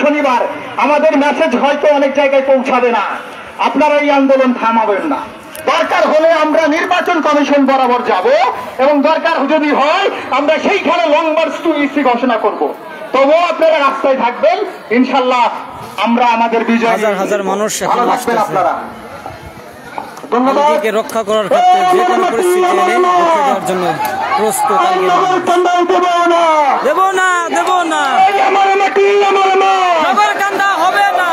শনিবার আমাদের মেসেজ হয়তো অনেক জায়গায় পৌঁছাবে না, আপনারা এই আন্দোলন থামাবেন না। দরকার হলে আমরা নির্বাচন কমিশন বরাবর যাব এবং দরকার যদি হয় আমরা সেইখানে লং মার্চ টু ইসি ঘোষণা করব। তবুও আপনারা রাস্তায় থাকবেন, ইনশাল্লাহ আমরা আমাদের বিজয়। হাজার হাজার মানুষ ভালো থাকবেন আপনারা। ধন্যবাদ। রক্ষা করার ক্ষেত্রে যে কোনো পরিস্থিতি এনে রক্ষা দেওয়ার জন্য প্রস্তুত। দেব না, দেব না, নগরকান্দা হবে না,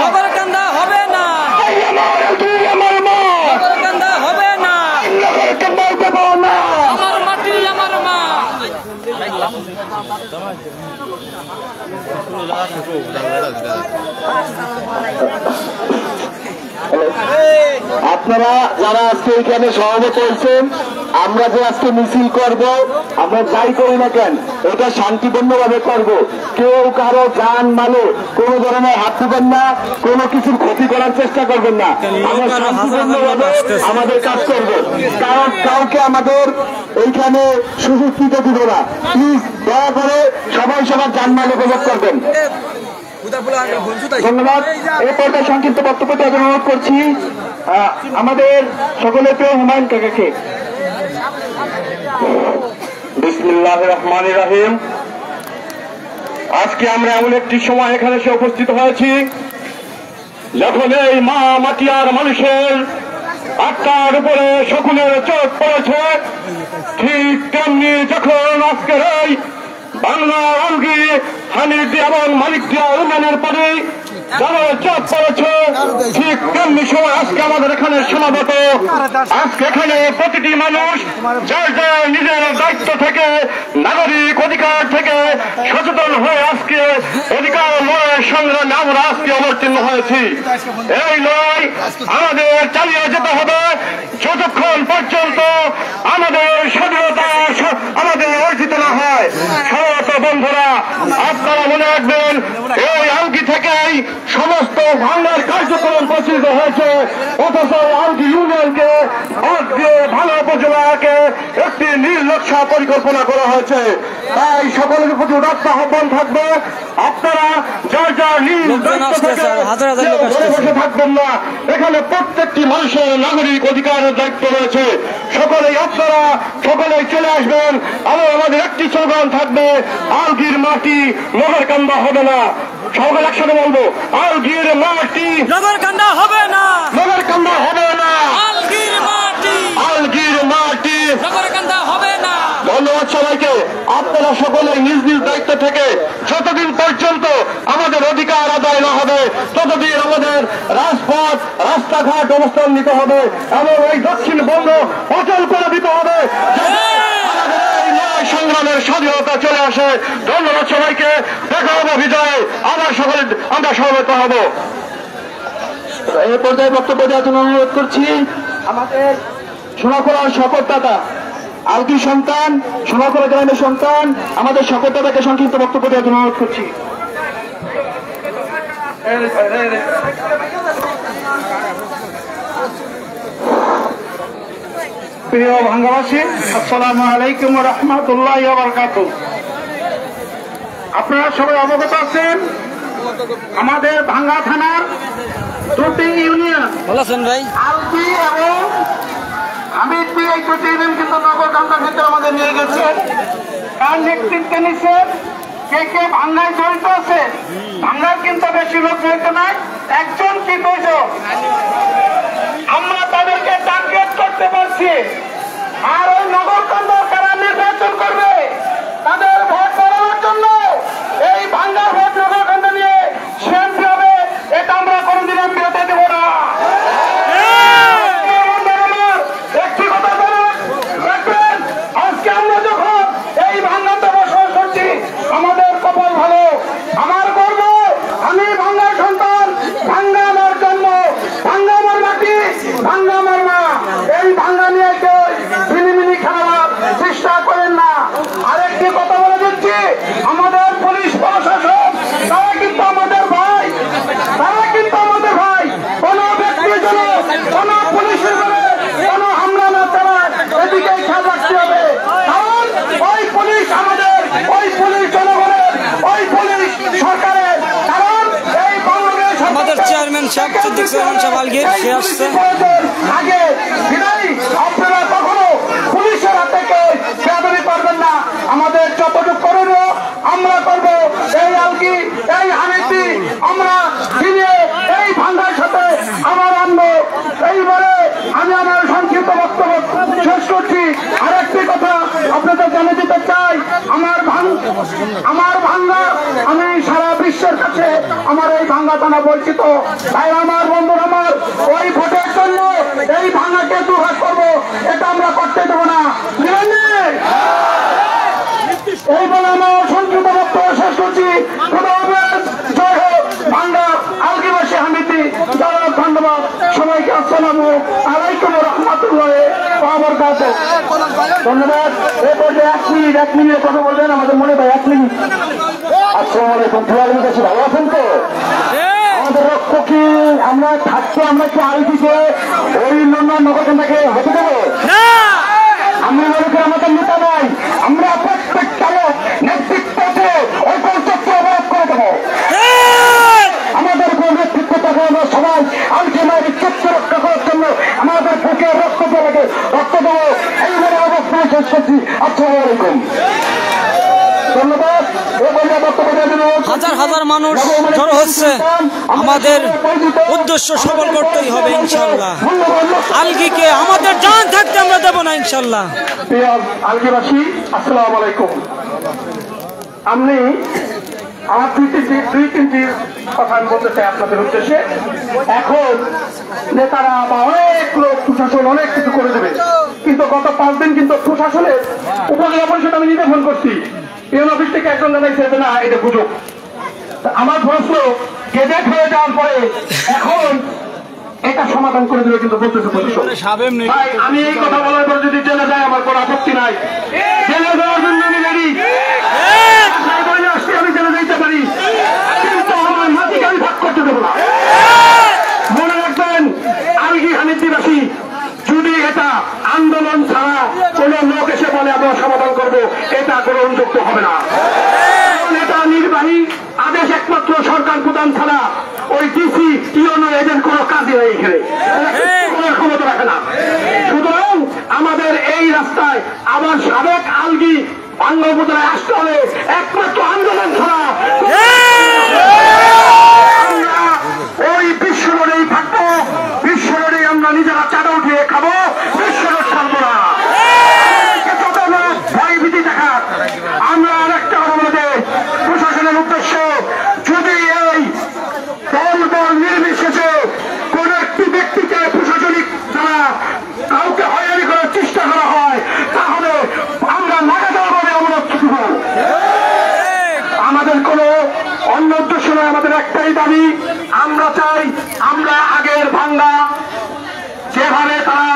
নগরকান্দা হবে না, নগরকান্দা হবে না, আমার মাটি আমার মা। আপনারা যারা আজকে এখানে সমাবেত হয়েছেন, আমরা যে আজকে মিছিল করব, আমরা যাই করি না কেন এটা শান্তিপূর্ণ ভাবে করব। কেউ কারো জান মালে কোন ধরনের হাত দিবেন না, কোনো কিছুর ক্ষতি করার চেষ্টা করবেন না। আমরা শান্তিপূর্ণ ভাবে আমাদের কাজ করব, কারণ কাউকে আমাদের এইখানে সুযোগ দিতে দিব না। প্লিজ দয়া করে সবাই সবার জান মালে উপভোগ করবেন। ধন্যবাদ। এই পর্যায়ে সংক্ষিপ্ত বক্তব্য দেওয়ার অনুরোধ করছি আমাদের সকলের প্রিয় হুমায়ুন কাকাকে। বিসমিল্লাহির রহমানির রহিম। আজকে আমরা এমন একটি সময় এখানে এসে উপস্থিত হয়েছি যখন এই মা মাটিয়ার মানুষের আত্মার উপরে সকলের চোখ পড়েছে, ঠিক তেমনি যখন আজকের এই বাংলা আলগি হানিদি এবং মালিকদিয়া ইউনিয়নের পরে যারা চাপ পড়েছে, ঠিক তেমনি সময় আজকে আমাদের এখানে সমাবেত। আজকে এখানে প্রতিটি মানুষ যার যার নিজের দায়িত্ব থেকে, নাগরিক অধিকার থেকে সচেতন হয়ে আজকে অধিকার লড়াইয়ের সংগ্রামে আমরা আজকে অবতীর্ণ হয়েছি। এই লড়াই আমাদের চালিয়ে যেতে হবে যতক্ষণ পর্যন্ত আমাদের স্বাধীনতা আমাদের অর্জিত না হয়। সর্বত বন্ধুরা, আপনারা মনে রাখবেন এই আলগি থেকেই সমস্ত ভাঙার কার্যক্রম প্রচলিত হয়েছে, অথচ আলগি ইউনিয়নকে ভালো উপজেলাকে একটি নির্লক্ষ্য পরিকল্পনা করা হয়েছে। তাই সকলের প্রতি উদাত্ত আহ্বান থাকবে, আপনারা যার যার নিজ দায়িত্ব থেকে বসে থাকবেন না। এখানে প্রত্যেকটি মানুষের নাগরিক অধিকারের দায়িত্ব রয়েছে। আপনারা সকলেই চলে আসবেন। আমাদের একটি স্লোগান থাকবে, আলগির মাটি নগরকান্দা হবে না। সকলে একসাথে বলবো, আলগির মাটি নগরকান্দা হবে না, নগরকান্দা হবে না, আলগির মাটি, আলগির মাটি নগরকান্দা হবে না। ধন্যবাদ সবাইকে। আপনারা সকলে নিজ নিজ দায়িত্ব থেকে যতদিন পর্যন্ত আমাদের অধিকার আদায় না হবে ততদিন আমাদের রাজপথ রাস্তাঘাট অবস্থান নিতে হবে এবং এই দক্ষিণবঙ্গ অচল করে দিতে হবে, সংগ্রামের স্বাধীনতা চলে আসে। ধন্যবাদ সবাইকে। দেখা হবে বিজয়ে। আবার সকলে আমরা সমবেত হব। এই পর্যায়ে বক্তব্য দেওয়ার জন্য অনুরোধ করছি আমাদের সোনাখোলার শপথদাতা, আলগি সন্তান, সোনাখোলা গ্রামের সন্তান, আমাদের শপথদাতাকে সংক্ষিপ্ত বক্তব্য দেওয়ার জন্য অনুরোধ করছি। প্রিয় ভাঙ্গাবাসী, আসসালামু আলাইকুম ওয়া রাহমাতুল্লাহি ওয়া বারাকাতুহু। আপনারা সবাই অবগত আছেন আমাদের ভাঙ্গা থানার দুটি ইউনিয়ন আলগি এবং হামিদপুর, এই দুটি ইউনিয়ন কিন্তু নগরকান্দার ভিতরে আমাদের নিয়ে গেছে। কার নেতৃত্বে নিচ্ছেন, কে কে ভাঙ্গায় জড়িত আছে? ভাঙ্গার কিন্তু বেশি লোক জড়িত নাই, একজন কি দুইজন। আমরা তাদেরকে টার্গেট করতে পারছি। আর ওই নগরকান্দা কারা নির্বাচন করবে তাদের ভোট করানোর জন্য এই ভাঙ্গার ভোট নগরকান্দা নিয়ে শান্তি হবে, এটা আমরা কোনদিন বিরতি দেব না। একটি কথা রাখবেন, আজকে আমরা যখন এই ভাঙ্গাতে বসবাস করছি আমাদের কপাল ভালো, আমার গর্ব, আমি ভাঙ্গার সন্তান, ভাঙ্গা আমার জন্ম, ভাঙ্গা আমার মাটি, ভাঙ্গা আমার মা। এই ভাঙ্গা নিয়ে কেউ মিনিমিনি খেলার চেষ্টা করেন না। আরেকটি কথা বলে দিচ্ছি, সিদ্দিক সুলেমান সাহেব আলগীর, সে আসছে। আগে আপনারা কখনো পুলিশের হাতে বেয়াদবি করবেন না। আমাদের যতটুকু করণীয় আমরা করবো। এই আলগী, এই হামিদি আমরা ফিরিয়ে এই ভাঙ্গার সাথে আবার আনবো। এইবারে আমি আমার সংক্ষিপ্ত বক্তব্য শেষ করছি। আরেকটি কথা আপনাদের জানিয়ে দিতে চাই, আমার ভাঙ্গা আমি সারা বিশ্বের কাছে আমার এই ভাঙ্গা থানা পরিচিত। তাই আমার বন্ধুরা, আমার ওই ভোটের জন্য এই ভাঙ্গাকে দুর্হাস করবো, এটা আমরা করতে দেবো না। এই বলে আমার সংক্ষিপ্ত বক্তব্য শেষ করছি। জয় হোক ভাঙ্গা আলগীবাসী হামিদি। ধন্যবাদ সবাইকে। আসসালামু আলাইকুম রহমতুল্লাহ ওয়া বারাকাতুহু। ধন্যবাদ। এই পর্যায়ে 1 মিনিট কথা বলবেন আমাদের মনে ভাই। 1 মিনিট। আসসালামু আলাইকুম। ভালো আছেন তো? আমাদের রক্ত কি আমরা থাকতে আমরা কি আলগীকে ওই নগরকে হতে দেবো? আমরা মনে করি আমাদের নেতা নাই, আমরা প্রত্যেক চালক নেতৃত্বকে ওই কনসেপ্টকে অবরোধ করে দেবো। আমাদের কোন নেতৃত্ব থাকে আমরা সবাই আলগী মায়ের চুক্তি রক্ষা করার জন্য আমাদের বুকে রক্ত দেবো, রক্ত দেবো। এইভাবে অবস্থায় শেষ করছি। আসসালামু আলাইকুম। ধন্যবাদ। হাজার হাজার মানুষ জড়ো হচ্ছে। আমাদের উদ্দেশ্য সফল করতেই হবে ইনশাল্লাহ। আলগীকে আমাদের জান থাকতে আমরা দেবো না ইনশাল্লাহ। প্রিয় আলগীবাসী, আসসালামু আলাইকুম। আমি আমার দুই তিনটি কথা আমি বলতে চাই আপনাদের উদ্দেশ্যে। এখন নেতারা বা অনেক লোক প্রশাসন অনেক কিছু করে দেবে, কিন্তু গত 5 দিন কিন্তু প্রশাসনের উপজেলা পরিষদ আমি নিজে ফোন করছি। ইউএন অফিস থেকে একজন জানাইছে যে না এটা গুজব। আমার প্রশ্ন, গেজেট হয়ে যাওয়ার পরে এখন এটা সমাধান করে দেবে কিন্তু বলতেছে প্রশাসন। ভাই আমি এই কথা বলার পর যদি জেলে যায় আমার কোনো আপত্তি নাই। জেলে যাওয়ার জন্য আমি রেডি। আমি জেলে যাইতে পারি, কিন্তু আমার মাটিকে আমি ভাগ করতে দেবো না। মনে রাখবেন আলগী হামিদিবাসী, যদি এটা আন্দোলন ছাড়া কোন লোক এসে বলে আমরা সমাধান করবো, এটা গ্রহণযোগ্য হবে না। এটা নির্বাহী আদেশ একমাত্র সরকার প্রধান ছাড়া ওই ডিসি ইউনো এদের কোনো কাজে নেই, এখানে কোনো ক্ষমতা রাখে না। সুতরাং আমাদের এই রাস্তায় আবার সাবেক আলগী ভাঙ্গা উপজেলায় আসতে হলে একমাত্র আন্দোলন ছাড়া আমরা ওই বিশ্ব রোডেই থাকবো। বিশ্ব রোডেই আমরা নিজেরা চাঁদা উঠিয়ে খাবো, বিশ্ব রোড ছাড়বো না। ভয়ভীতি দেখা আমরা আরেকটা কথা বলতে প্রশাসনের উদ্দেশ্য, যদি এই দল নির্বিশেষে কোন একটি ব্যক্তিকে প্রশাসনিক দ্বারা কাউকে হয়রানি করার চেষ্টা করা হয়, তাহলে আমরা লাগাতারভাবে অবরোধ করব। আমাদের কোন অন্য উদ্দেশ্য নয়, আমাদের একটাই দাবি। আমরা চাই আমরা আগের ভাঙ্গা যেভাবে তারা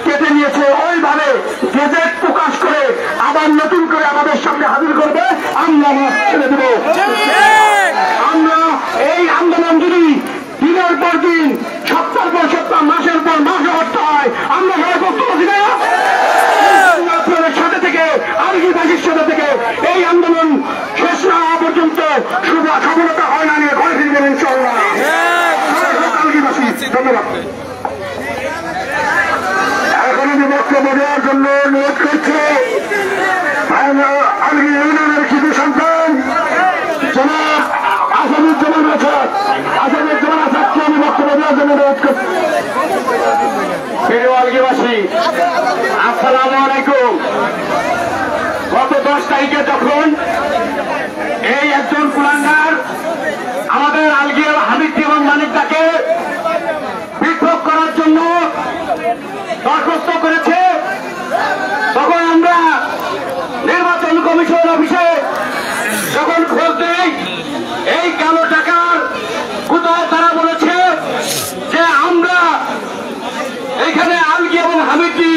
কেটে নিয়েছে ওইভাবে গেজেট প্রকাশ করে আবার নতুন করে আমাদের সামনে হাজির করবে, আমরা ছেড়ে দেব। আমরা এই আন্দোলন যদি দিনের পর দিন, সপ্তাহের পর সপ্তাহ, মাসের পর মাস করতে হয়, আমরা সবাই করতে পারছি না। আপনাদের সাথে থেকে আলগীবাসীর সাথে থেকে এই আন্দোলন শেষ না হওয়া পর্যন্ত সফলতা হয় না নিয়ে ঘরে ফিরবেন ইনশাআল্লাহ। আলগীবাসী ধন্যবাদ। এখন আমি বক্তব্য দেওয়ার জন্য অনুরোধ করছি আলগী ইউনিয়নের কিছু সন্তান জনাব আসাদুজ্জামান আসাদ। আসাদুজ্জামান আসাদকে আমি বক্তব্য দেওয়ার জন্য অনুরোধ করছি। প্রিয় আলগীবাসী, আসসালামু আলাইকুম। গত 10 তারিখে যখন এই একজন কুলাঙ্গার আমাদের আলগী হামিদি এবং মানিকদাকে বিক্ষোভ করার জন্য দরখাস্ত করেছে, তখন আমরা নির্বাচন কমিশন অফিসে যখন খোঁজ দেই, এই কালো টাকার কোথাও তারা বলেছে যে আমরা এখানে আলগী এবং হামিদি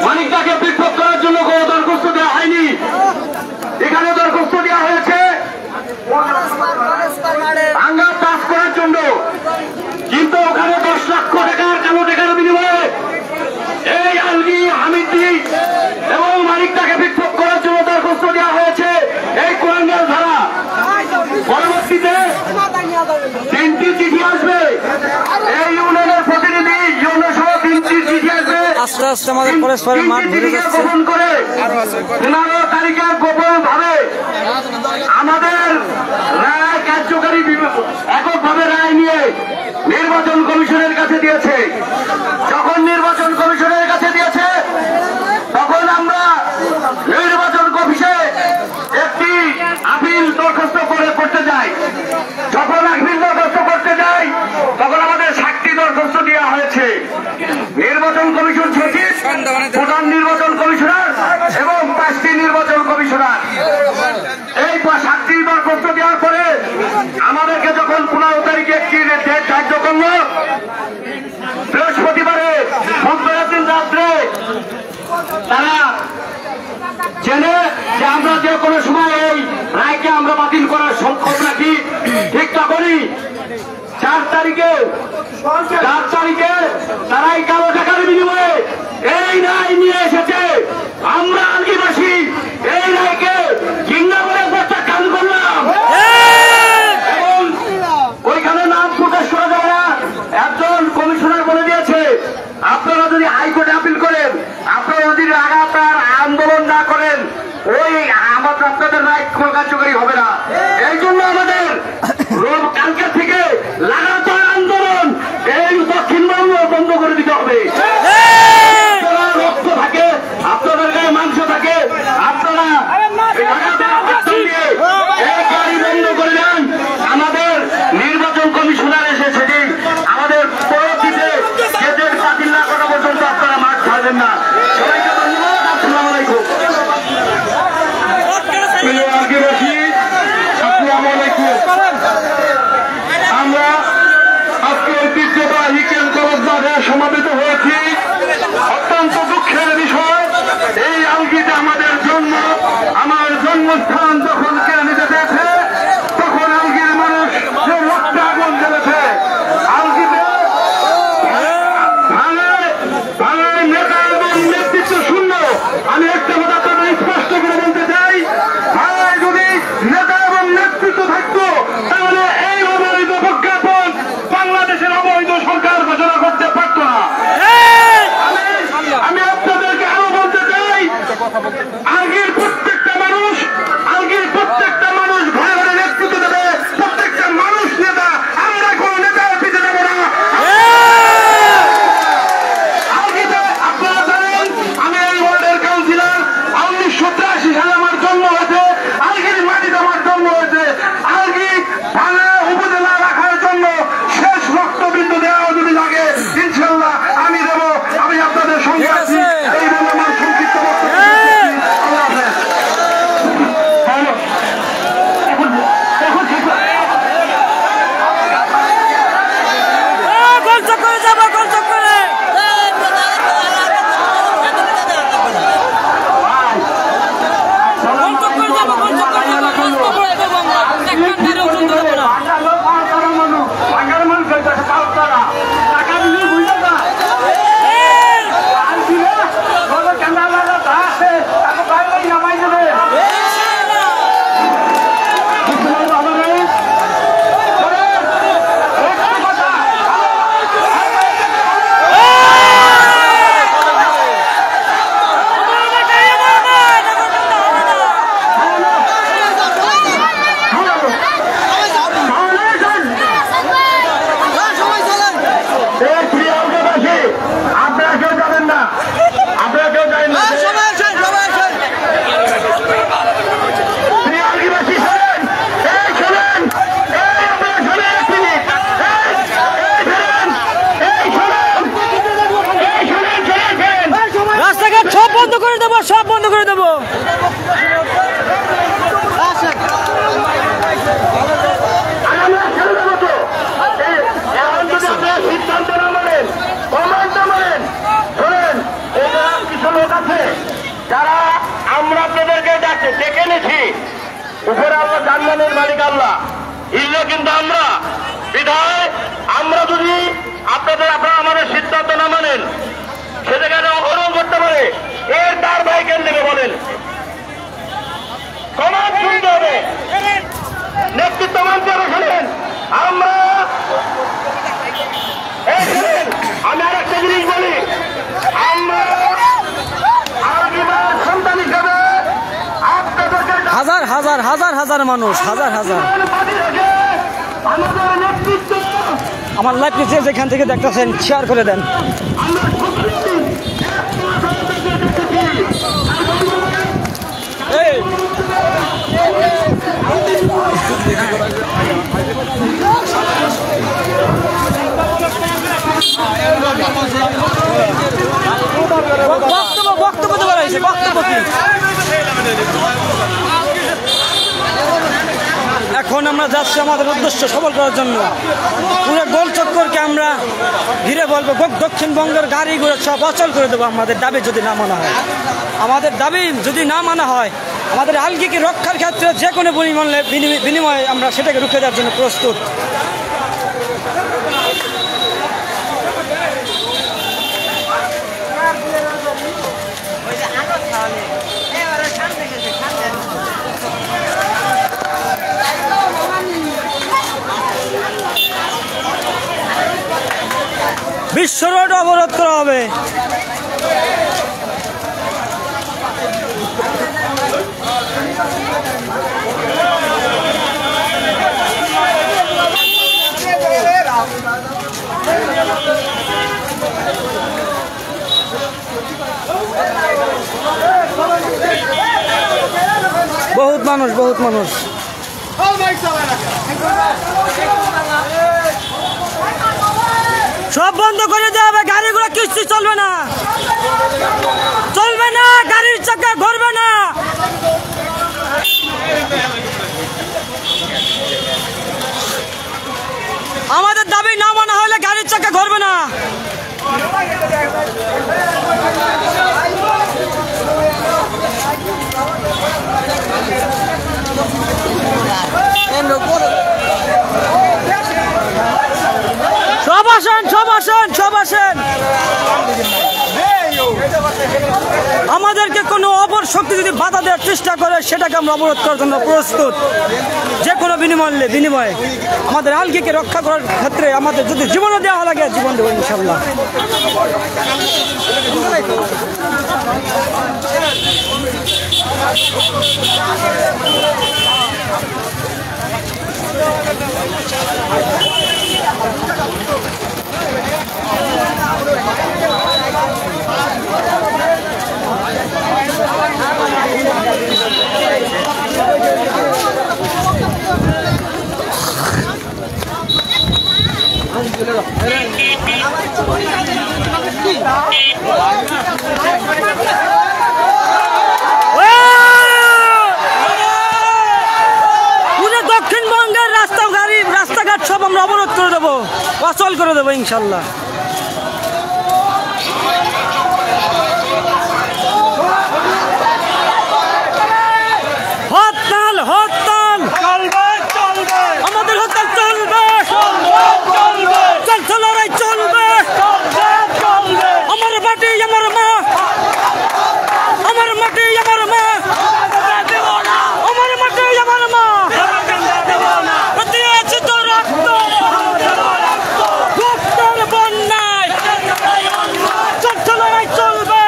মানিকদাকে বিক্ষোভ করার জন্য কোনো দরখাস্ত দেওয়া হয়নি। এখানে দরখাস্ত দেওয়া হয়েছে ভাঙ্গা পাস করার জন্য, কিন্তু ওখানে 10 লক্ষ টাকার কালো টাকার বিনিময়ে এই আলগী হামিদি এবং মানিকদাকে বিক্ষোভ করার জন্য দরখাস্ত দেওয়া হয়েছে এই কুলাঙ্গার ধারা। পরবর্তীতে 3টি চিঠি আসবে যাচ্ছে, আমাদের পরস্পরের মাঠ ভরে যাচ্ছে। 15 তারিখে গোপন ভাবে আমাদের রায় কার্যকারী এককভাবে রায় নিয়ে নির্বাচন কমিশনের কাছে দিয়েছে। যখন নির্বাচন কমিশনের কাছে দিয়েছে তখন আমরা নির্বাচন অফিসে একটি আপিল দরখাস্ত করতে যাই। যখন আপিল দরখাস্ত করতে যাই তখন আমাদের 7টি দরখাস্ত দেওয়া হয়েছে। নির্বাচন কমিশন সচিব, প্রধান নির্বাচন কমিশনার এবং 5টি নির্বাচন কমিশনার। এই 7টি দরখাস্ত দেওয়ার পরে আমাদেরকে যখন 15 তারিখে একটি ডেট ধার্য করল, বৃহস্পতিবারে বুধবার দিন রাত্রে তারা জেনে যে আমরা যে কোনো সময় এই রায়কে আমরা বাতিল করার সম্ভব রাখি। ঠিক তখনই 4 তারিখে তারা এই কালো টাকার বিনিময়ে এই রায় নিয়ে এসেছে। আমরা আদিবাসী এই রায়কে ঘৃণা করে প্রত্যাখ্যান করলাম এবং ওইখানে নাম প্রকাশ করা যাবে না। একজন কমিশনার বলে দিয়েছে, আপনারা যদি হাইকোর্টে আপিল করেন, আপনারা যদি লাগাতার আন্দোলন না করেন, ওই আপনাদের রায় কার্যকরী হবে না। এই জন্য আমাদের কালকে থেকে লাগাতার আন্দোলন এই দক্ষিণবঙ্গ বন্ধ করে দিতে হবে। আপনারা রক্ত থাকে, আপনাদের গায়ে মাংস থাকে, আপনারা এই গাড়ি বন্ধ করে দেন। আমাদের নির্বাচন কমিশনার এসেছে, আমাদের পরবর্তীতে গেটের বাতিল না করা পর্যন্ত আপনারা মাঠ ছাড়বেন না। সবাইকে ধন্যবাদ। আসসালামু আলাইকুম। আমরা আজকে ঐতিহ্যবাহী কেন্দ্রে সমাবেত হয়েছি। অত্যন্ত দুঃখের বিষয়, এই আলগিতে আমাদের জন্ম, আমার জন্মস্থান যখন কেড়ে নিতে পেরেছে তখন আলগির মানুষ যে রক্তে আগুন জ্বেলেছে। আলগিতে ভাঙায় নেতা এবং নেতৃত্ব শূন্য। আমি একটা কথা আপনাদের স্পষ্ট করে বলতে চাই, ভাঙায় যদি নেতা এবং নেতৃত্ব থাকতো তাহলে এই অবৈধ প্রজ্ঞাপন বাংলাদেশের অবৈধ সরকার ঘোষণা করতে পারত না। আমি আপনাদেরকে আরো বলতে চাই, আলগির প্রত্যেকটা মানুষ ঘরে ঘরে নেতৃত্ব দেবে, প্রত্যেকটা মানুষ নেতা। আমরা কোন নেতার পিছিয়ে দেবো না। আলগিতে আপনারা জানেন আমি এই ওয়ার্ডের কাউন্সিলর। 1983 সালে আমার জন্ম হয়েছে, আলগির মাটিতে আমার জন্ম হয়েছে। আলগি ভাঙা উপজেলা রাখার জন্য শেষ রক্তবিন্দু দেওয়া যদি লাগে ইনশাল্লাহ আমি দেব। আমি আপনাদের সঙ্গে আছি। এই বলে আমার সংক্ষিপ্ত বক্তব্য। আল্লাহ হাফেজ। সব বন্ধ করে দেবো। সিদ্ধান্ত না মানেন, কমান্ড মানেন। ধরেন কিছু লোক আছে যারা আমরা আপনাদেরকে ডেকে নিছি, উপরে আল্লাহ জান্নাতের মালিক আল্লাহ, ইল্লা কিন্তু আমরা বিধায় আমরা যদি আপনারা আমাদের সিদ্ধান্ত না মানেন সে জায়গায় অগ্রহণ করতে পারে। এর তার ভাই কেন দেবে বলেন? কমান্ড শুনতে হবে, নেতৃত্ব মানতে হবে। শোনেন আমরা আমি আর একটা জিনিস বলি, আমরা হাজার হাজার মানুষ, হাজার হাজার। আমার লাইভটি যে যেখান থেকে দেখতেছেন শেয়ার করে দেন। বক্তব্য দেওয়া হয়েছে, বক্তব্য কি? এখন আমরা যাচ্ছি আমাদের উদ্দেশ্য সফল করার জন্য। পুরো গোল চক্করকে আমরা ঘিরে বলবো দক্ষিণবঙ্গের গাড়িগুলো সব অচল করে দেবো আমাদের দাবি যদি না মানা হয়। আমাদের দাবি যদি না মানা হয়, আমাদের আলগিকে রক্ষার ক্ষেত্রে যে কোনো বিনিময়ে আমরা সেটাকে রুখে দেওয়ার জন্য প্রস্তুত। বিশ্ব রোড অবরোধ করা হবে। বহুত মানুষ, বহুত মানুষ। সব বন্ধ করে দেওয়া হবে, গাড়িগুলো কিস্তি চলবে না, চলবে না, গাড়ির চাকা ঘুরবে না। আমাদের দাবি না মানা হলে গাড়ির চাকা ঘুরবে না। সব আসেন, সব আসেন, সব আসেন। আমাদেরকে কোনো অপর শক্তি যদি বাধা দেওয়ার চেষ্টা করে সেটাকে আমরা অবরোধ করার জন্য প্রস্তুত। যে কোনো বিনিময়ে আমাদের আলগিকে রক্ষা করার ক্ষেত্রে আমাদের যদি জীবনও দেওয়া লাগে জীবন দেবো ইনশাল্লাহ। দক্ষিণবঙ্গের রাস্তাঘাট সব আমরা অবরোধ করে দেবো, অচল করে দেবো ইনশাল্লাহ। হরতাল, হরতাল চলবে, আমাদের হরতাল চলবে, চলছে লড়াই চলবে। আমার মাটি আমার মা, আমার মাটি আমার মা, আমার মাটি আমার মা। দিয়েছি তো রক্ত, রক্তের বন্যায় চলছে লড়াই চলবে,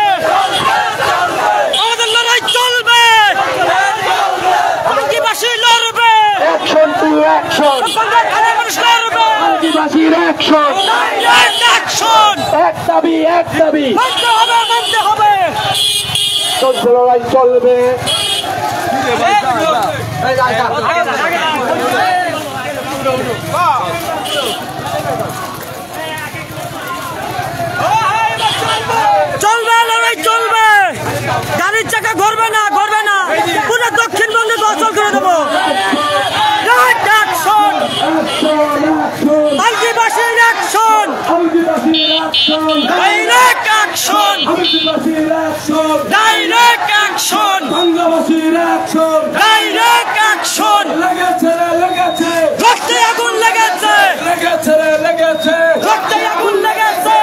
আমাদের লড়াই চলবে। আদিবাসী লড়বে, অ্যাকশন টু অ্যাকশন, মানুষ লড়বে, আদিবাসীর অ্যাকশন, অ্যাকশন, এক দাবি, এক দাবি, মানতে হবে, মানতে হবে। চলছে লড়াই চলবে। চলবে, লড়াই চলবে, গাড়ির চাকা ঘুরবে না, ঘুরবে না। পুরো দক্ষিণবঙ্গে অচল করে দেবো। আদিবাসীর action, direct action, direct action, direct action. রক্তে আগুন লেগেছে, রক্তে আগুন লেগেছে।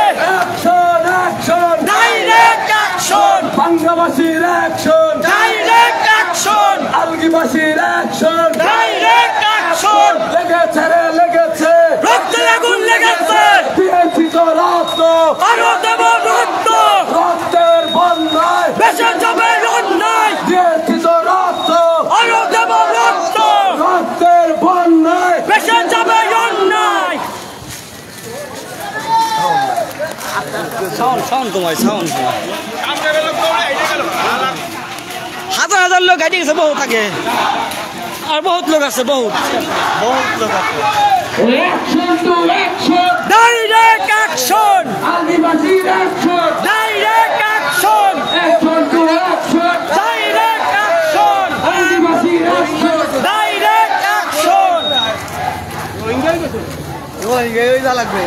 ডাইরেক্ট অ্যাকশন, বাংলাবাসীর অ্যাকশন, ডাইরেক্ট অ্যাকশন, আলগিবাসীর অ্যাকশন, ডাইরেক্ট অ্যাকশন। লেগেছে রে লেগেছে, রক্তে আগুন লেগেছে, দিয়েছি তো রক্ত, আরো দেব রক্ত, রক্তের বন্যায় বেঁচে যাবে অন্যায়। দিয়েছি তো রক্ত, আরো দেব রক্ত, সাউন্ড কমাই হাজার হাজার লোক গাড়ি গেছে বহুত আগে আর বহুত লোক আছে বহুত লোক আছে direct action direct action direct action direct action লাগবে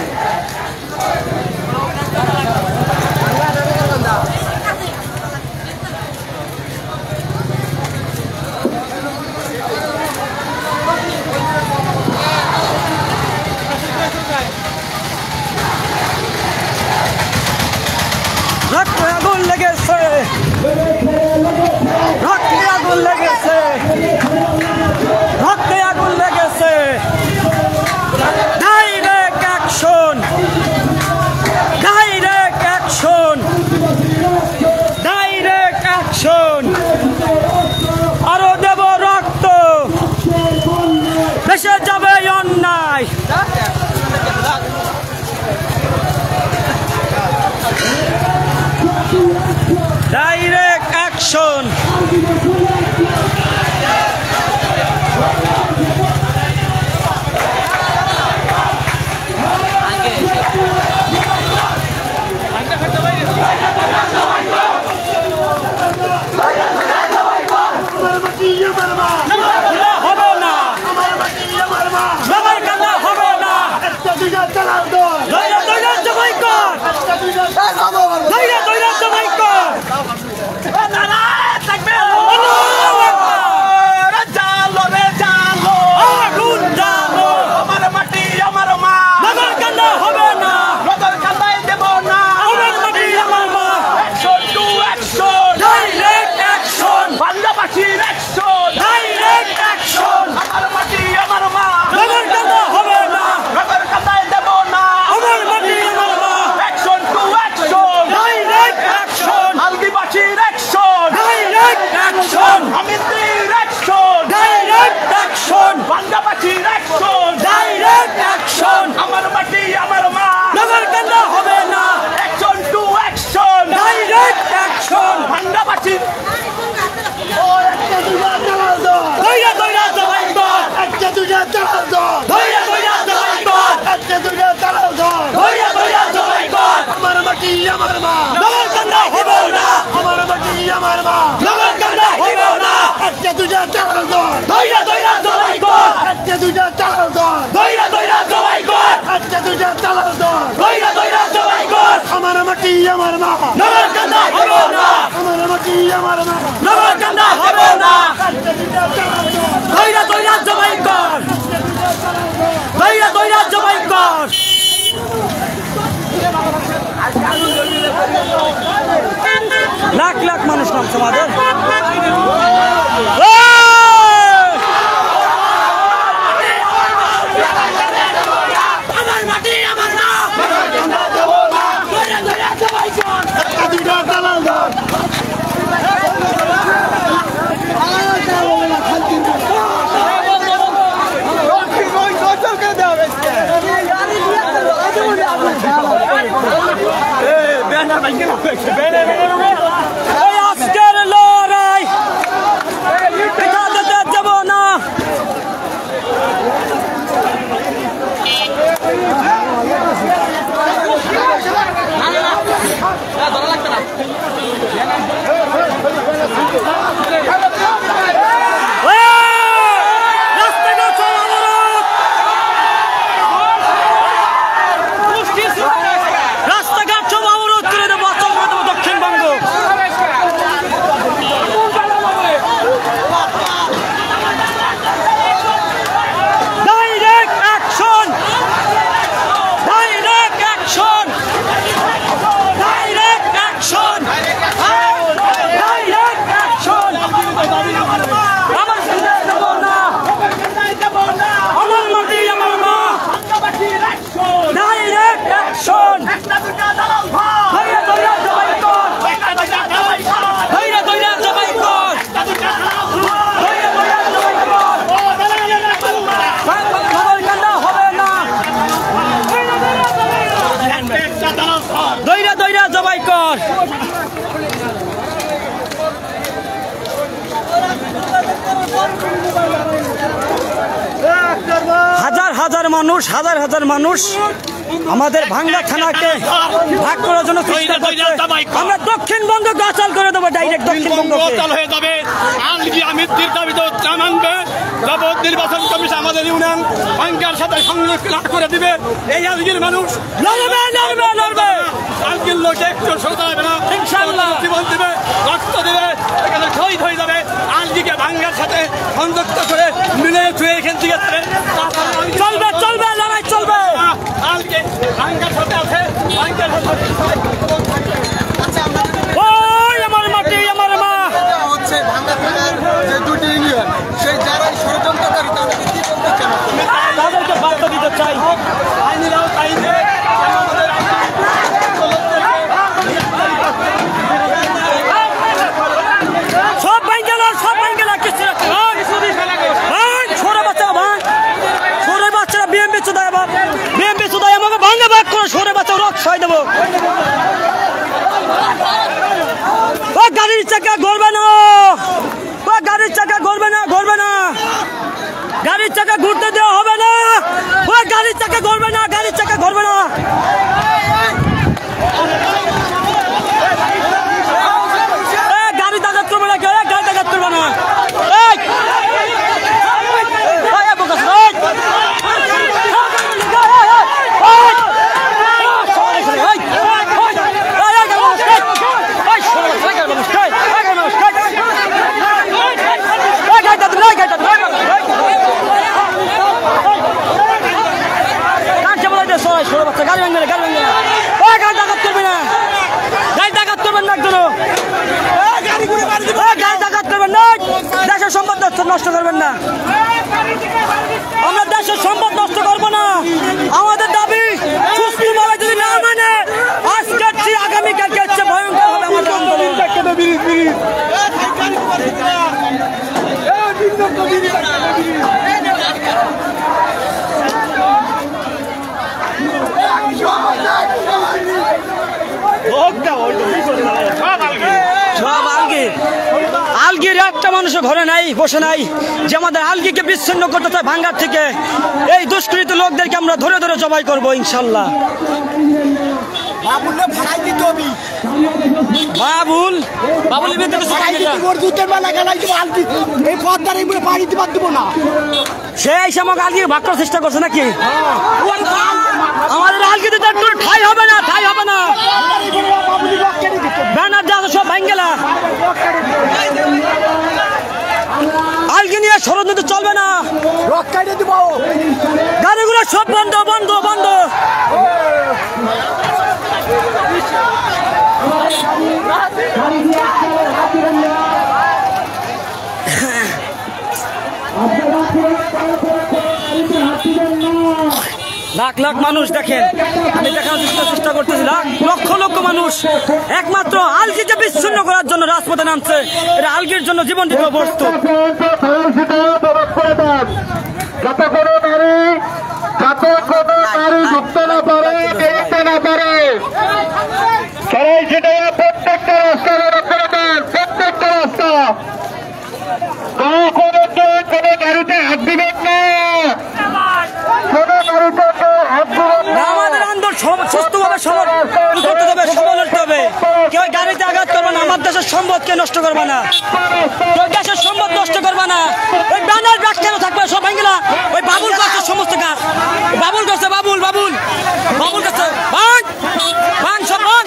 রক্তে আগুন লেগেছে রক্তে আগুন লেগেছে রক্তে আগুন লেগেছে direct action direct action direct action আরো দেব রক্ত দেশে যাবে অন্যায় ডাইরেক্ট অ্যাকশন হবে না হবে না জবাই কর জবাই কর লাখ লাখ মানুষ নামছে আমাদের আজকের লড়াই যাব না রাস্তাঘাট সব অবরোধ করে দেবো, দক্ষিণবঙ্গ হাজার মানুষ, হাজার হাজার মানুষ আমাদের ভাঙ্গা থানাকে ভাগ করার জন্য চেষ্টা করছে। আমরা দক্ষিণবঙ্গকে অচল করে দেবো, ডাইরেক্ট দক্ষিণবঙ্গকে অচল হয়ে যাবে। আলগি আমিত্তির দাবি তো মানবে, যাবত নির্বাচন কমিশন আমাদের ইউনিয়ন ভাঙ্গার সাথে সংযোগ করে দিবে। এই আলগির মানুষ লড়বে, লড়বে, লড়বে। আলগির লোক একটু সরতে হবে না, ইনশাআল্লাহ জীবন দেবে, রক্ত দেবে, এখানে শহীদ হয়ে যাবে। আলগিকে ভাঙ্গার সাথে সংযুক্ত করে মিলে ছুঁয়ে এখান থেকে চলবে, চলবে, লড়াই চলবে। আলগে ভাঙ্গার সাথে আছে, ভাঙ্গার সাথে ওই আমার মাটি আমার মা। হচ্ছে ভাঙ্গা থানার যে দুটি ইউনিয়ন, সেই যারাই ষড়যন্ত্রকারী তাদেরকে কি বলতে চান? তাদেরকে বার্তা দিতে চাই, আইনিরাও তাই যে সব ব্যাংকেলা, সব ব্যাংকেলা কিছু ছোট বাচ্চা ভাই, ছোট বাচ্চারা বিএমপি চুদায়, বিএমপি চুদায় আমাকে ভাঙ্গা ভাগ করে ছোট বাচ্চা রক সয় দেবো। ও গাড়ির চাকা ঘুরবে না, ও গাড়ির চাকা ঘুরবে না, ঘুরবে না, গাড়ির চাকা ঘুরতে দেওয়া হবে না। ও গাড়ির চাকা ঘুরবে না, গাড়ির চাকা ঘুরবে না। গাড়ি দাগাত করবে না, গাড়ি দাগাত করবে না। গাড়ি ভাঙবে না, গাড়ি ভাঙবে না, গাড়ি ডাকাত করবে না, গাড়ি ডাকাত করবেন না, একজনও গাড়ি ডাকাত করবেন না। দেশের সম্পদ নষ্ট করবেন না, আমরা দেশের সম্পদ নষ্ট করবো না। আমাদের দাবি সুস্থভাবে যদি না মানে আজকের চেয়ে আগামীকালকে হচ্ছে ভয়ঙ্কর হবে আমাদের আন্দোলন। সব আলগির একটা মানুষের ঘরে নাই, বসে নাই যে আমাদের আলগিকে বিচ্ছিন্ন করতে চায় ভাঙ্গার থেকে। এই দুষ্কৃত লোকদেরকে আমরা ধরে ধরে জবাই করবো ইনশাল্লাহ। বাবুল সে আমাকে আলগি ভাগ করার চেষ্টা করছে নাকি? আমাদের আলগিতে ঠাই হবে না, ঠাই হবে না। ব্যানার যা সব ভাঙ্গেলা, আলগি নিয়ে ষড়যন্ত্র চলবে না। গাড়িগুলো সব বন্ধ, বন্ধ, বন্ধ। লাখ লাখ মানুষ দেখেন, আমি দেখানোর চেষ্টা করতেছি, লক্ষ লক্ষ মানুষ একমাত্র আলগিকে বিচ্ছিন্ন করার জন্য রাজপথে নামছে। এটা আলগির জন্য জীবন দিতে প্রস্তুত। যাতে কোনো নারী ঢুকতে না পারে, দেখতে না পারে, সবাই সেটা প্রত্যেকটা রাস্তা করে দেন, প্রত্যেকটা রাস্তা। কোনো গাড়িতে হাত দিবেন না, কোনো গাড়িতে হাত দিবেন না। আমাদের আন্দোলন সুস্থভাবে করতে হবে, সফল হতে হবে। কেউ গাড়িতে আঘাত করবে না, আমার দেশের সম্পদকে নষ্ট করবে না, কেউ দেশের সম্পদ নষ্ট করবে না। ওই ব্যানার ব্যাগ কেন থাকবে সব ভাঙ্গিলা? ওই বাবুল করছে সমস্ত কাজ, বাবুল করছে, বাবুল বাবুল বাবুল করছে, ভাঙ ভাঙ সব ভাঙ।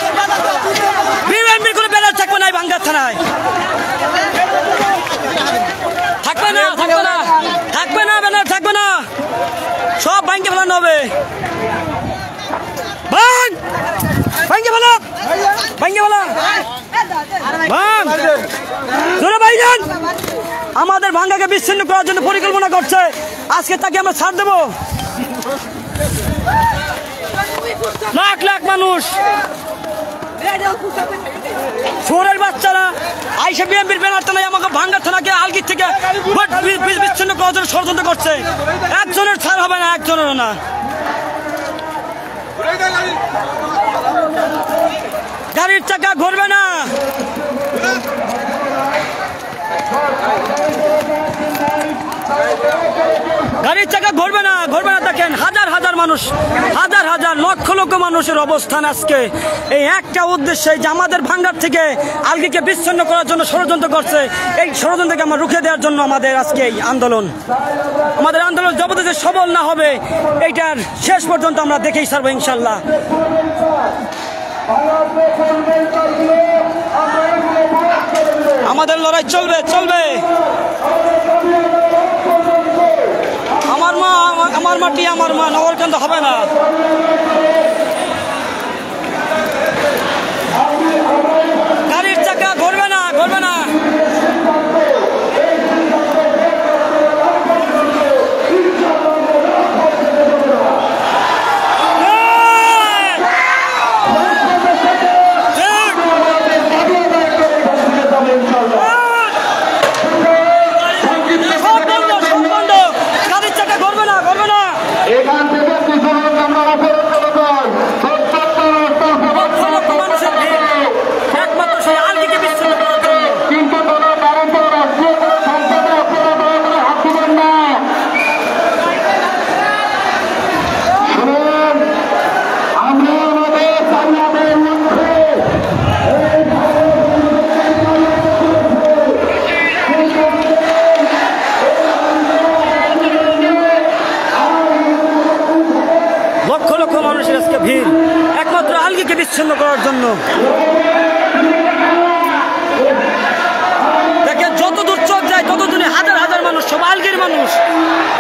বিএনপির কোনো ব্যানার থাকবে না এই ভাঙ্গার থানায়, থাকবে না, থাকবে না, থাকবে না, ব্যানার থাকবে না, সব ভাঙ্গে ফেলানো হবে। ভাঙ ভাঙ্গে ফেলা, ভাঙ্গে ফেলা, ভাঙ জোরে ভাইজান। আমাদের ভাঙ্গাকে বিচ্ছিন্ন করার জন্য পরিকল্পনা করছে, আজকে তাকে আমরা ছাড় দেবো। লাখ লাখ মানুষ, শহরের বাচ্চারা আইসা বিএনপির ব্যানার টানায় আমাকে ভাঙ্গার থানাকে আলগির থেকে বিচ্ছিন্ন করার জন্য ষড়যন্ত্র করছে। একজনের ছাড় হবে না, একজনেরও না। গাড়ির চাকা ঘুরবে না। গাড়ির চাকা ঘুরবে না দেখেন হাজার হাজার মানুষ, হাজার হাজার লক্ষ লক্ষ মানুষের অবস্থান আজকে এই একটা উদ্দেশ্যে যে আমাদের ভাঙ্গার থেকে আলগীকে বিচ্ছিন্ন করার জন্য ষড়যন্ত্র করছে। এই ষড়যন্ত্রকে আমরা রুখে দেওয়ার জন্য আমাদের আজকে এই আন্দোলন। আমাদের আন্দোলন যতদিন সফল না হবে এইটার শেষ পর্যন্ত আমরা দেখেই ছাড়বো ইনশাল্লাহ। আমাদের লড়াই চলবে চলবে। আমার মাটি আমার মা, নগরকান্দা হবে না। গাড়ির চাকা ঘুরবে না। ভিড় একমাত্র আলগীকে বিচ্ছিন্ন করার জন্য। দেখেন যত দূর চোখ যায় তত দূরে হাজার হাজার মানুষ, সব আলগীর মানুষ।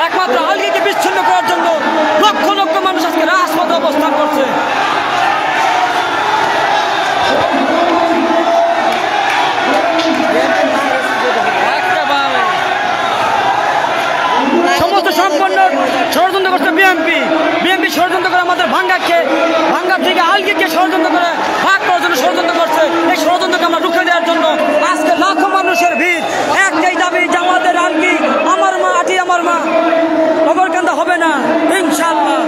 একমাত্র আলগীকে বিচ্ছিন্ন করার জন্য লক্ষ লক্ষ মানুষ আজকে রাজপথে অবস্থান করছে। সমস্ত সম্পন্ন ষড়যন্ত্র করছে বিএনপি ষড়যন্ত্র করে আমাদের ভাঙ্গার থেকে আলগীকে ষড়যন্ত্র করে ভাগ করার জন্য ষড়যন্ত্র করছে। এই ষড়যন্ত্রকে আমরা রুখে দেওয়ার জন্য আজকে লাখো মানুষের ভিড়। একটাই দাবি যে আমাদের আলগী আমার মা, আটি আমার মা, নগরকান্দা হবে না ইনশাআল্লাহ।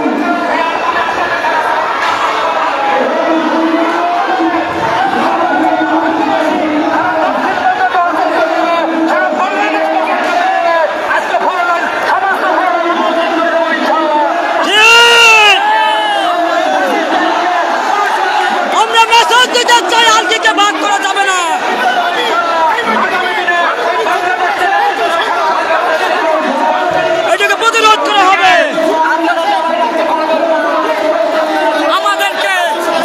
আলগীকে ভাগ করা যাবে না। এটাকে প্রতিরোধ করা হবে। আমাদেরকে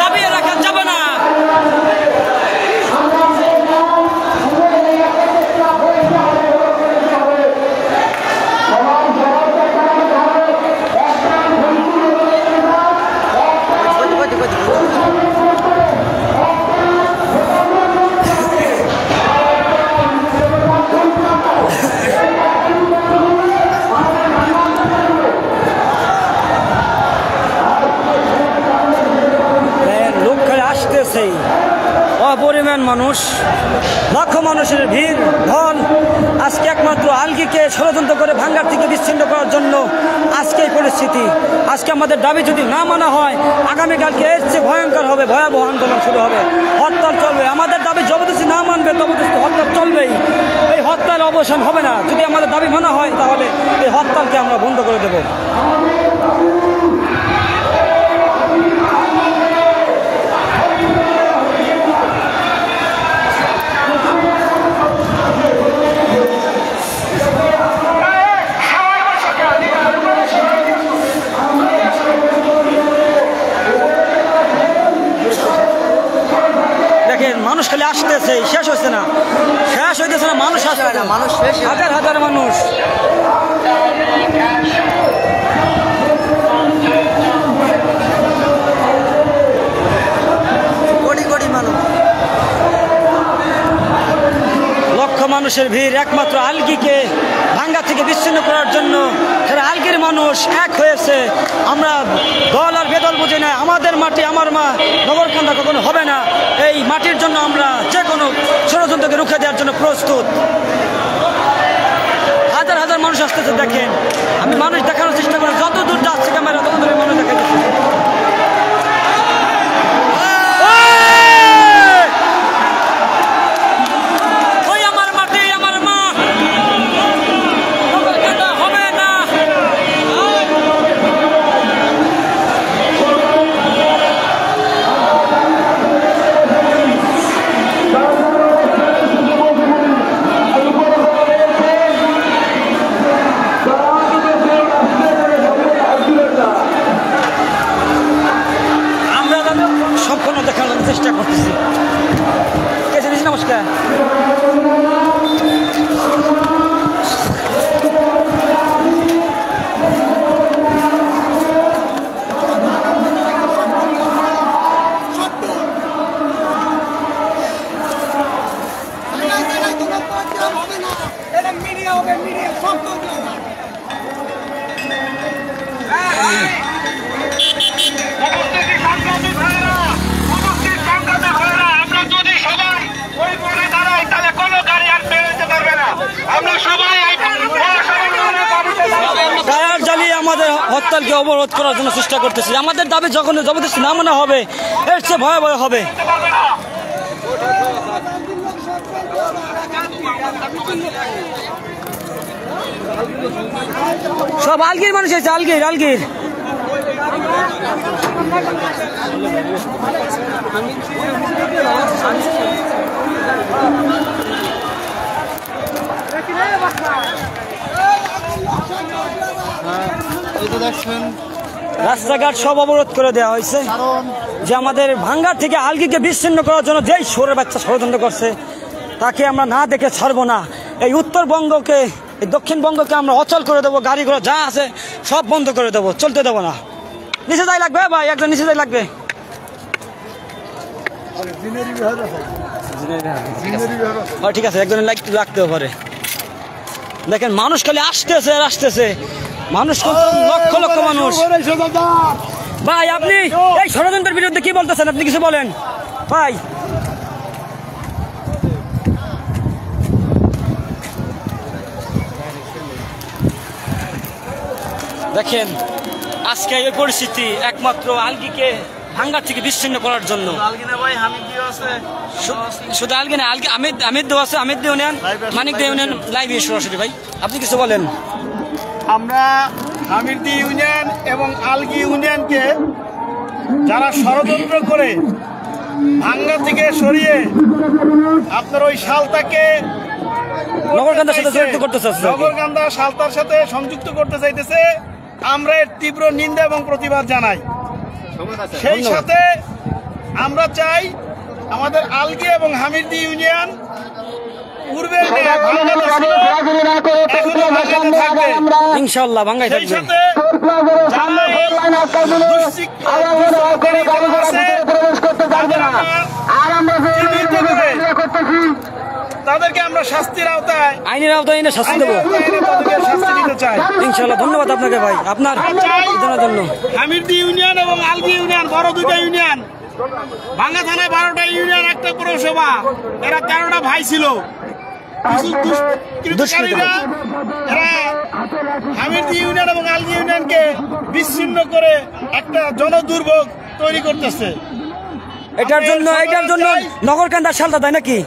দাবিয়ে রাখা যাবে না। অপরিমাণ মানুষ, লাখো মানুষের ভিড় ঢল আজকে একমাত্র আলগীকে ষড়যন্ত্র করে ভাঙ্গার থেকে বিচ্ছিন্ন করার জন্য আজকে এই পরিস্থিতি। আজকে আমাদের দাবি যদি না মানা হয় আগামীকালকে এর চেয়ে ভয়ঙ্কর হবে, ভয়াবহ আন্দোলন শুরু হবে, হরতাল চলবে। আমাদের দাবি জবরদস্তি না মানবে জবরদস্তি হরতাল চলবেই। এই হরতাল অবসান হবে না। যদি আমাদের দাবি মানা হয় তাহলে এই হরতালকে আমরা বন্ধ করে দেব। মানুষ খালি আসতেছে, শেষ হচ্ছে না, শেষ হইতেছে না, মানুষ আসছে না, মানুষ হাজার হাজার মানুষ। কোটি কোটি মানুষ, লক্ষ মানুষের ভিড় একমাত্র আলগীকে ভাঙ্গা থেকে বিচ্ছিন্ন করার জন্য। আলগীর মানুষ এক হয়েছে। আমরা দল আর বেদল বুঝি না। আমাদের মাটি আমার মা, নগরকান্দা কখনো হবে না। এই মাটির জন্য আমরা যে কোনো ষড়যন্ত্রকে রুখে দেওয়ার জন্য প্রস্তুত। হাজার হাজার মানুষ আসতেছে দেখেন। আমি মানুষ দেখানোর চেষ্টা করি, যত দূর যাচ্ছে ক্যামেরা তত দূরে মানুষ দেখাইতেছে। ওই আমার মাটি আমার মা, নগরকান্দা হরতালকে অবরোধ করার জন্য চেষ্টা করতেছি। আমাদের দাবি যখন জবরদস্তি না মানা হবে এর চেয়ে ভয়াবহ হবে। সব আলগির মানুষ আছে, আলগির আলগির। রাস্তাঘাট সব অবরোধ করে দেওয়া হয়েছে যে আমাদের ভাঙ্গার থেকে আলগিকে বিচ্ছিন্ন করার জন্য যেই সোরের বাচ্চা ষড়যন্ত্র করছে তাকে আমরা না দেখে ছাড়বো না। এই উত্তরবঙ্গকে, এই দক্ষিণবঙ্গকে আমরা অচল করে দেবো, গাড়ি ঘোড়া যা আছে সব বন্ধ করে দেবো, চলতে দেবো না। নিচে যাই লাগবে ভাই, একজন নিচে যাই লাগবে। ঠিক আছে, একজনের লাগতে পারে। দেখেন মানুষ খালি আসতেছে আর আসতেছে, মানুষ লক্ষ লক্ষ মানুষ। ভাই আপনি এই ষড়যন্ত্রের বিরুদ্ধে কি বলতেছেন? আপনি কিছু বলেন ভাই। দেখেন আজকে এই পরিস্থিতি একমাত্র আলগিকে ভাঙ্গার থেকে বিচ্ছিন্ন করার জন্য। শুধু আলগি না, আলগি আমির দেও আছে, আমির দেও নেন, মানিক দেও নেন। লাইভে সরাসরি ভাই আপনি কিছু বলেন। আমরা হামিরদি ইউনিয়ন এবং আলগি ইউনিয়নকে যারা ষড়যন্ত্র করে ভাঙ্গা থেকে সরিয়ে আপনার ওই শালতাকে নগরকান্দার সাথে জড়িত করতে চাচ্ছে, নগরকান্দা শালতার সাথে সংযুক্ত করতে চাইতেছে, আমরা এর তীব্র নিন্দা এবং প্রতিবাদ জানাই। সেই সাথে আমরা চাই আমাদের আলগি এবং হামিরদি ইউনিয়ন পূর্বে ইনশাআল্লাহ ভাঙ্গাই থাকবে। তাদেরকে আমরা শাস্তির আওতায়, আইনের আওতায় এনে শাস্তি দেবো ইনশাআল্লাহ। ধন্যবাদ আপনাকে ভাই আপনার জানার জন্য। হামিরদি ইউনিয়ন এবং আলগি ইউনিয়ন বড় দুটা ইউনিয়ন, ভাঙ্গা থানায় 12টা ইউনিয়ন, একটা পৌরসভা, এরা 13টা ভাই ছিল। এরা হামিরদি ইউনিয়ন এবং আলগি ইউনিয়নকে বিচ্ছিন্ন করে একটা জনদুর্ভোগ তৈরি করতেছে। এটার জন্য নগরকান্দার শালতা তাই নাকি?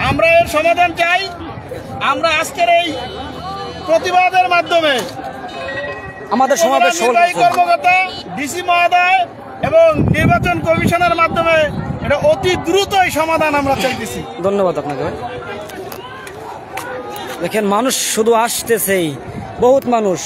আমরা এর সমাধান চাই। আমরা আজকের এই প্রতিবাদের মাধ্যমে আমাদের সমাবেশ কর্মকর্তা, ডিসি মহোদয় এবং নির্বাচন কমিশনের মাধ্যমে এটা অতি দ্রুতই সমাধান আমরা চাইতেছি। ধন্যবাদ আপনাকে। দেখেন মানুষ শুধু আসতেছেই, বহুত মানুষ।